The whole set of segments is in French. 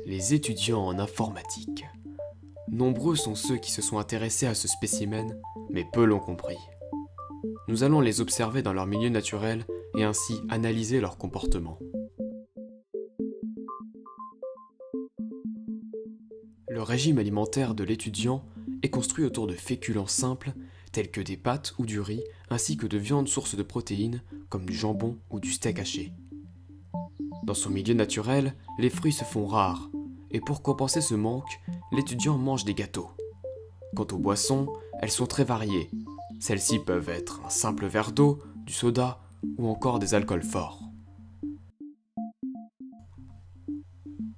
Les étudiants en informatique. Nombreux sont ceux qui se sont intéressés à ce spécimen, mais peu l'ont compris. Nous allons les observer dans leur milieu naturel et ainsi analyser leur comportement. Le régime alimentaire de l'étudiant est construit autour de féculents simples tels que des pâtes ou du riz, ainsi que de viandes sources de protéines comme du jambon ou du steak haché. Dans son milieu naturel, les fruits se font rares, et pour compenser ce manque, l'étudiant mange des gâteaux. Quant aux boissons, elles sont très variées. Celles-ci peuvent être un simple verre d'eau, du soda ou encore des alcools forts.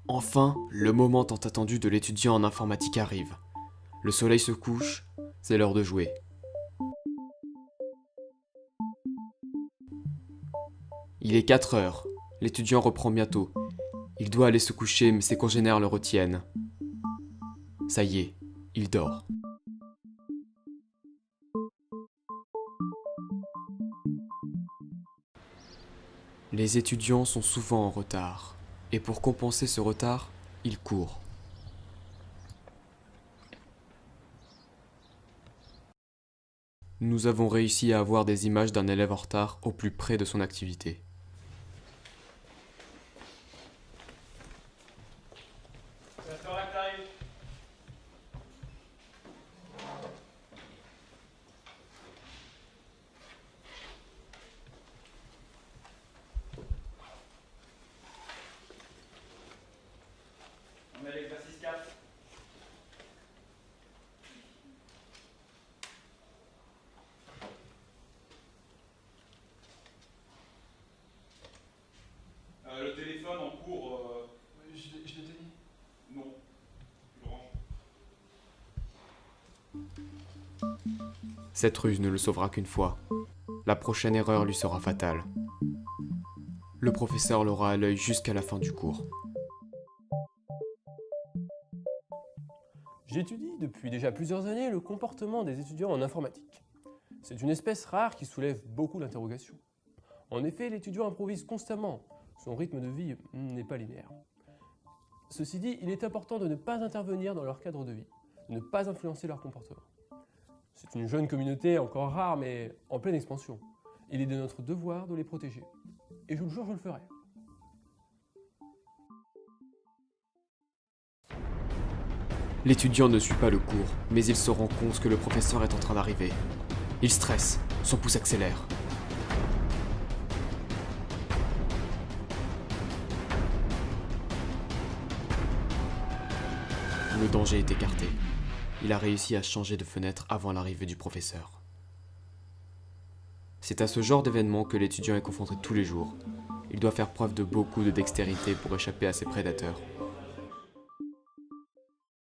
Enfin, le moment tant attendu de l'étudiant en informatique arrive. Le soleil se couche, c'est l'heure de jouer. Il est 4 heures, l'étudiant reprend bientôt. Il doit aller se coucher mais ses congénères le retiennent. Ça y est, il dort. Les étudiants sont souvent en retard, et pour compenser ce retard, ils courent. Nous avons réussi à avoir des images d'un élève en retard au plus près de son activité. On met l'exercice 4. Le téléphone en cours. Je l'ai tenu. Non. Tu le ranges. Cette ruse ne le sauvera qu'une fois. La prochaine erreur lui sera fatale. Le professeur l'aura à l'œil jusqu'à la fin du cours. J'étudie depuis déjà plusieurs années le comportement des étudiants en informatique. C'est une espèce rare qui soulève beaucoup d'interrogations. En effet, l'étudiant improvise constamment. Son rythme de vie n'est pas linéaire. Ceci dit, il est important de ne pas intervenir dans leur cadre de vie, de ne pas influencer leur comportement. C'est une jeune communauté encore rare mais en pleine expansion. Il est de notre devoir de les protéger. Et je vous le jure, je le ferai. L'étudiant ne suit pas le cours, mais il se rend compte que le professeur est en train d'arriver. Il stresse, son pouce accélère. Le danger est écarté. Il a réussi à changer de fenêtre avant l'arrivée du professeur. C'est à ce genre d'événement que l'étudiant est confronté tous les jours. Il doit faire preuve de beaucoup de dextérité pour échapper à ses prédateurs.